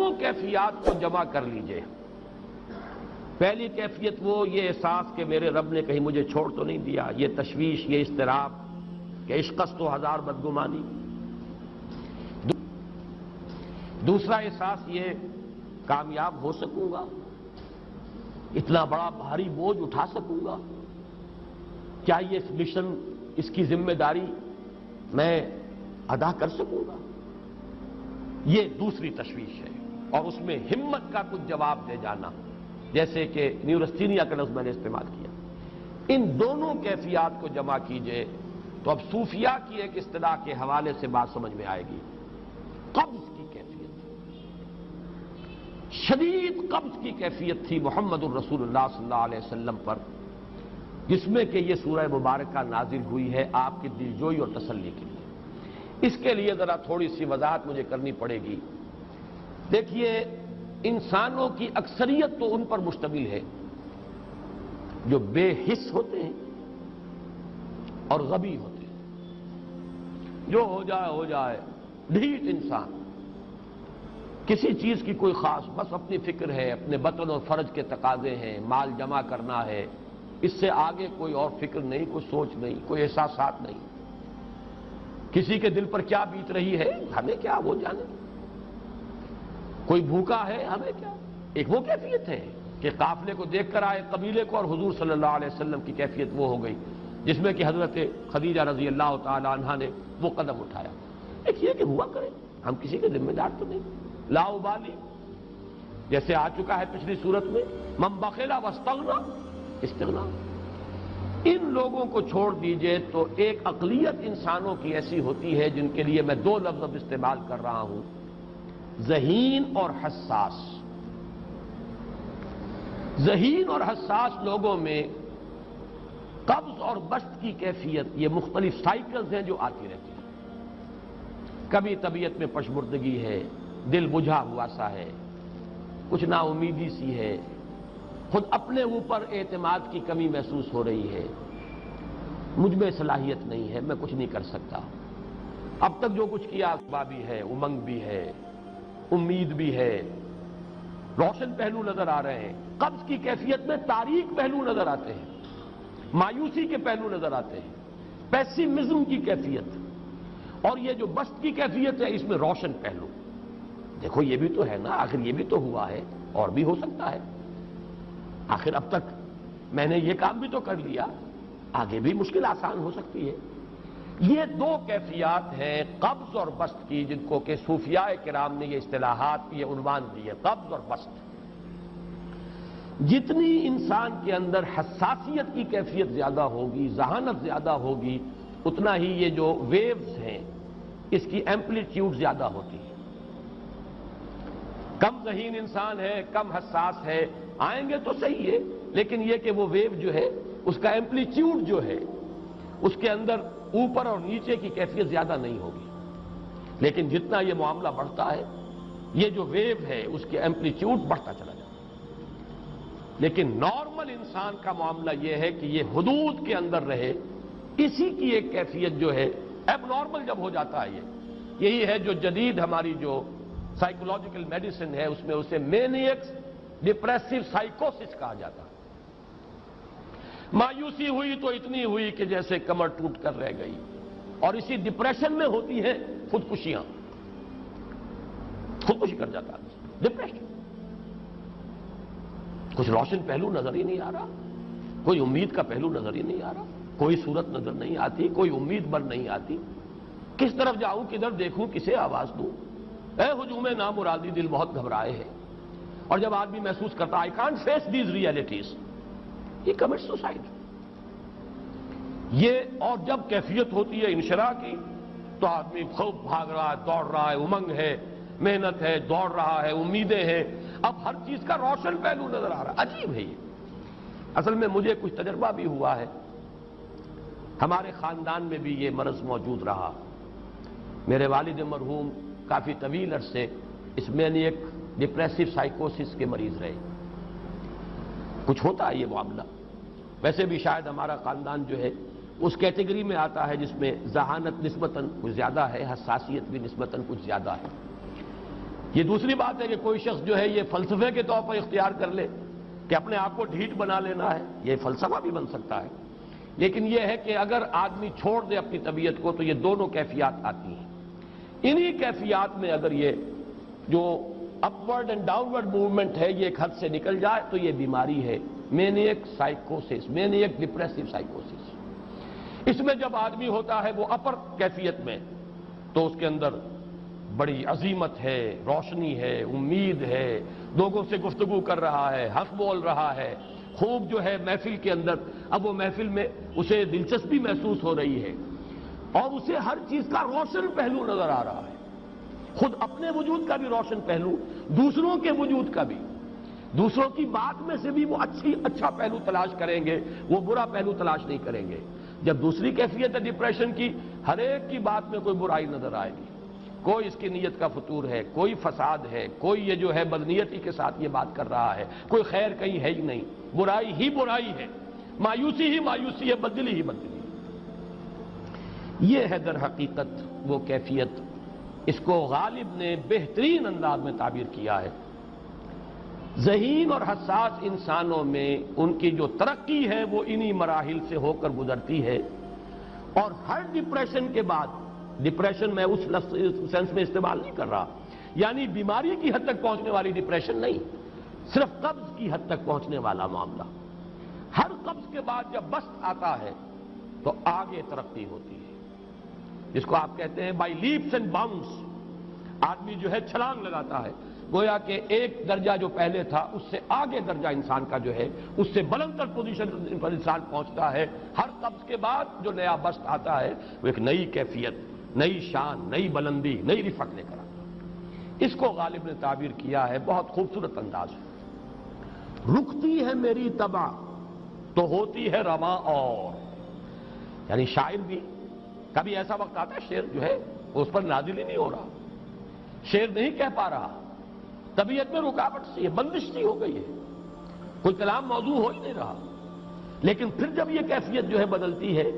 دونوں کیفیات کو جمع کر لیجئے۔ پہلی کیفیت وہ یہ احساس کہ میرے رب نے کہیں مجھے چھوڑ تو نہیں دیا، یہ تشویش، یہ اضطراب کہ عشقست و ہزار بدگمانی۔ دوسرا احساس یہ کامیاب ہو سکوں گا، اتنا بڑا بھاری بوجھ اٹھا سکوں گا، کیا یہ مشن، اس کی ذمہ داری میں ادا کر سکوں گا، یہ دوسری تشویش ہے۔ اور اس میں ہمت کا کچھ جواب دے جانا، جیسے کہ نیورستینیا کا لفظ میں نے استعمال کیا۔ ان دونوں کیفیات کو جمع کیجئے تو اب صوفیاء کی ایک اصطلاح کے حوالے سے بات سمجھ میں آئے گی۔ قبض کی کیفیت، شدید قبض کی کیفیت تھی محمد الرسول اللہ صلی اللہ علیہ وسلم پر، جس میں کہ یہ سورہ مبارکہ نازل ہوئی ہے آپ کی دلجوئی اور تسلی کے لیے۔ اس کے لیے ذرا تھوڑی سی وضاحت مجھے کرنی پڑے گی۔ دیکھیے، انسانوں کی اکثریت تو ان پر مشتمل ہے جو بے حس ہوتے ہیں اور غبی ہوتے ہیں، جو ہو جائے ڈھیٹ انسان، کسی چیز کی کوئی خاص، بس اپنی فکر ہے، اپنے بطن اور فرج کے تقاضے ہیں، مال جمع کرنا ہے، اس سے آگے کوئی اور فکر نہیں، کوئی سوچ نہیں، کوئی احساسات نہیں۔ کسی کے دل پر کیا بیت رہی ہے ہمیں کیا، وہ جانے۔ کوئی بھوکا ہے ہمیں کیا۔ ایک وہ کیفیت ہے کہ قافلے کو دیکھ کر آئے قبیلے کو، اور حضور صلی اللہ علیہ وسلم کی کیفیت وہ ہو گئی جس میں کہ حضرت خدیجہ رضی اللہ تعالی عنہا نے وہ قدم اٹھایا۔ ایک یہ کہ ہوا کرے، ہم کسی کے ذمہ دار تو نہیں، لا ابالی، جیسے آ چکا ہے پچھلی صورت میں، من بخل واستغنی، استغنا۔ ان لوگوں کو چھوڑ دیجئے تو ایک اقلیت انسانوں کی ایسی ہوتی ہے جن کے لیے میں دو لفظ اب استعمال کر رہا ہوں، ذہین اور حساس۔ ذہین اور حساس لوگوں میں قبض اور بسط کی کیفیت، یہ مختلف سائیکلز ہیں جو آتی رہتی ہیں۔ کبھی طبیعت میں پشمردگی ہے، دل بجھا ہوا سا ہے، کچھ نا امیدی سی ہے، خود اپنے اوپر اعتماد کی کمی محسوس ہو رہی ہے، مجھ میں صلاحیت نہیں ہے، میں کچھ نہیں کر سکتا، اب تک جو کچھ کیا بھی ہے، امنگ بھی ہے، امید بھی ہے، روشن پہلو نظر آ رہے ہیں۔ قبض کی کیفیت میں تاریک پہلو نظر آتے ہیں، مایوسی کے پہلو نظر آتے ہیں، پیسیمزم کی کیفیت۔ اور یہ جو بسط کی کیفیت ہے، اس میں روشن پہلو، دیکھو یہ بھی تو ہے نا، آخر یہ بھی تو ہوا ہے، اور بھی ہو سکتا ہے، آخر اب تک میں نے یہ کام بھی تو کر لیا، آگے بھی مشکل آسان ہو سکتی ہے۔ یہ دو کیفیات ہیں قبض اور بسط کی، جن کو کہ صوفیاء کرام نے یہ اصطلاحات، یہ عنوان دیے، قبض اور بسط۔ جتنی انسان کے اندر حساسیت کی کیفیت زیادہ ہوگی، ذہانت زیادہ ہوگی، اتنا ہی یہ جو ویوز ہیں اس کی ایمپلیٹیوڈ زیادہ ہوتی ہے۔ کم ذہین انسان ہے، کم حساس ہے، آئیں گے تو صحیح ہے، لیکن یہ کہ وہ ویو جو ہے اس کا ایمپلیٹیوڈ جو ہے اس کے اندر اوپر اور نیچے کی کیفیت زیادہ نہیں ہوگی۔ لیکن جتنا یہ معاملہ بڑھتا ہے، یہ جو ویو ہے اس کے ایمپلیٹیوڈ بڑھتا چلا جاتا ہے۔ لیکن نارمل انسان کا معاملہ یہ ہے کہ یہ حدود کے اندر رہے، اسی کی ایک کیفیت جو ہے ایب نارمل جب ہو جاتا ہے، یہی ہے جو جدید ہماری جو سائیکولوجیکل میڈیسن ہے اس میں اسے مینیکس ڈپریسو سائیکوسس کہا جاتا ہے۔ مایوسی ہوئی تو اتنی ہوئی کہ جیسے کمر ٹوٹ کر رہ گئی، اور اسی ڈپریشن میں ہوتی ہیں خودکشیاں، خودکشی کر جاتا ہے ڈپریشن۔ کچھ روشن پہلو نظر ہی نہیں آ رہا، کوئی امید کا پہلو نظر ہی نہیں آ رہا، کوئی صورت نظر نہیں آتی، کوئی امید بن نہیں آتی، کس طرف جاؤں، کدھر دیکھوں، کسے آواز دوں، اے ہجوم نامرادی دل بہت گھبرائے ہیں۔ اور جب آدمی محسوس کرتا I can't face these realities، یہ کمٹ سوسائڈ۔ یہ اور جب کیفیت ہوتی ہے انشراح کی تو آدمی خوب بھاگ رہا ہے، دوڑ رہا ہے، امنگ ہے، محنت ہے، دوڑ رہا ہے، امیدیں ہیں، اب ہر چیز کا روشن پہلو نظر آ رہا ہے۔ عجیب ہے یہ۔ اصل میں مجھے کچھ تجربہ بھی ہوا ہے، ہمارے خاندان میں بھی یہ مرض موجود رہا۔ میرے والد مرحوم کافی طویل عرصے اس مینیک ڈپریسو سائیکوسس کے مریض رہے۔ کچھ ہوتا ہے یہ معاملہ، ویسے بھی شاید ہمارا خاندان جو ہے اس کیٹیگری میں آتا ہے جس میں ذہانت نسبتاً کچھ زیادہ ہے، حساسیت بھی نسبتاً کچھ زیادہ ہے۔ یہ دوسری بات ہے کہ کوئی شخص جو ہے یہ فلسفے کے طور پر اختیار کر لے کہ اپنے آپ کو ڈھیٹ بنا لینا ہے، یہ فلسفہ بھی بن سکتا ہے، لیکن یہ ہے کہ اگر آدمی چھوڑ دے اپنی طبیعت کو تو یہ دونوں کیفیات آتی ہیں۔ انہی کیفیات میں اگر یہ جو اپورڈ اینڈ ڈاؤنورڈ موومنٹ ہے یہ ایک حد سے نکل جائے تو یہ بیماری ہے مینیک سائیکوسس، مینیک ڈپریسو سائیکوسس۔ اس میں جب آدمی ہوتا ہے وہ اپر کیفیت میں تو اس کے اندر بڑی عظیمت ہے، روشنی ہے، امید ہے، لوگوں سے گفتگو کر رہا ہے، حق بول رہا ہے، خوب جو ہے محفل کے اندر، اب وہ محفل میں اسے دلچسپی محسوس ہو رہی ہے اور اسے ہر چیز کا روشن پہلو نظر آ رہا ہے، خود اپنے وجود کا بھی روشن پہلو، دوسروں کے وجود کا بھی، دوسروں کی بات میں سے بھی وہ اچھا پہلو تلاش کریں گے، وہ برا پہلو تلاش نہیں کریں گے۔ جب دوسری کیفیت ہے ڈپریشن کی، ہر ایک کی بات میں کوئی برائی نظر آئے گی، کوئی اس کی نیت کا فطور ہے، کوئی فساد ہے، کوئی یہ جو ہے بدنیتی کے ساتھ یہ بات کر رہا ہے، کوئی خیر کہیں ہے ہی نہیں، برائی ہی برائی ہے، مایوسی ہی مایوسی ہے، بدلی ہی بدلی۔ یہ ہے در حقیقت وہ کیفیت، اس کو غالب نے بہترین انداز میں تعبیر کیا ہے۔ ذہین اور حساس انسانوں میں ان کی جو ترقی ہے وہ انہی مراحل سے ہو کر گزرتی ہے، اور ہر ڈپریشن کے بعد، ڈپریشن میں اس سینس میں استعمال نہیں کر رہا یعنی بیماری کی حد تک پہنچنے والی ڈپریشن نہیں، صرف قبض کی حد تک پہنچنے والا معاملہ۔ ہر قبض کے بعد جب بست آتا ہے تو آگے ترقی ہوتی ہے، جس کو آپ کہتے ہیں بائی لیپس اینڈ باؤنڈس، آدمی جو ہے چھلانگ لگاتا ہے، گویا کہ ایک درجہ جو پہلے تھا اس سے آگے درجہ انسان کا جو ہے اس سے بلندر پوزیشن پر انسان پہنچتا ہے۔ ہر قبض کے بعد جو نیا بست آتا ہے وہ ایک نئی کیفیت، نئی شان، نئی بلندی، نئی رفعت لے کر آتا ہے۔ اس کو غالب نے تعبیر کیا ہے بہت خوبصورت انداز میں، رکتی ہے میری طبع تو ہوتی ہے رواں اور، یعنی شاعر بھی کبھی ایسا وقت آتا ہے شعر جو ہے اس پر نازل ہی نہیں ہو رہا، شعر نہیں کہہ پا رہا، طبیعت میں رکاوٹ سی ہے، بندش سی ہو گئی ہے، کوئی کلام موضوع ہو ہی نہیں رہا، لیکن پھر جب یہ کیفیت جو ہے بدلتی ہے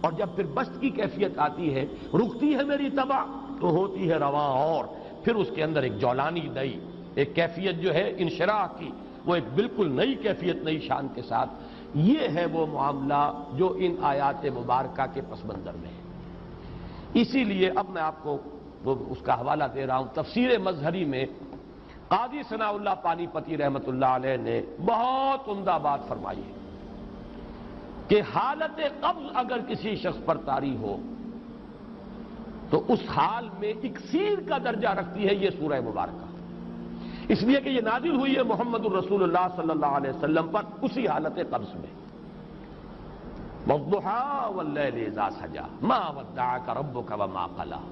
اور جب پھر بست کی کیفیت آتی ہے، رکتی ہے میری طبع تو ہوتی ہے رواں اور، پھر اس کے اندر ایک جولانی نئی ایک کیفیت جو ہے انشراح کی، وہ ایک بالکل نئی کیفیت، نئی شان کے ساتھ۔ یہ ہے وہ معاملہ جو ان آیات مبارکہ کے پس منظر میں ہے۔ اسی لیے اب میں آپ کو اس کا حوالہ دے رہا ہوں، تفسیر مظہری میں قاضی ثناء اللہ پانی پتی رحمۃ اللہ علیہ نے بہت عمدہ بات فرمائی ہے کہ حالت قبض اگر کسی شخص پر طاری ہو تو اس حال میں اکسیر کا درجہ رکھتی ہے یہ سورہ مبارکہ، اس لیے کہ یہ نازل ہوئی ہے محمد الرسول اللہ صلی اللہ علیہ وسلم پر اسی حالت قبض میں۔ وَالضُّحَىٰ وَاللَّيْلِ إِذَا سَجَىٰ مَا وَدَّعَكَ رَبُّكَ وَمَا قَلَىٰ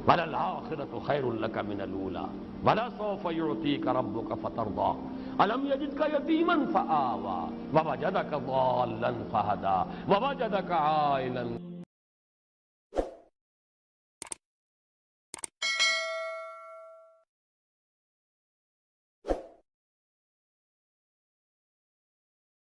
وَلَلْآخِرَةُ خَيْرٌ لَكَ مِنَ الْأُولَىٰ وَلَسَوْفَ يُعْطِيكَ رَبُّكَ فَتَرْضَىٰ أَلَمْ يَجِدْكَ يَتِيمًا فَآوَىٰ وَوَجَدَكَ ضَالًّا فَهَدَىٰ وَوَجَدَكَ عَائِلًا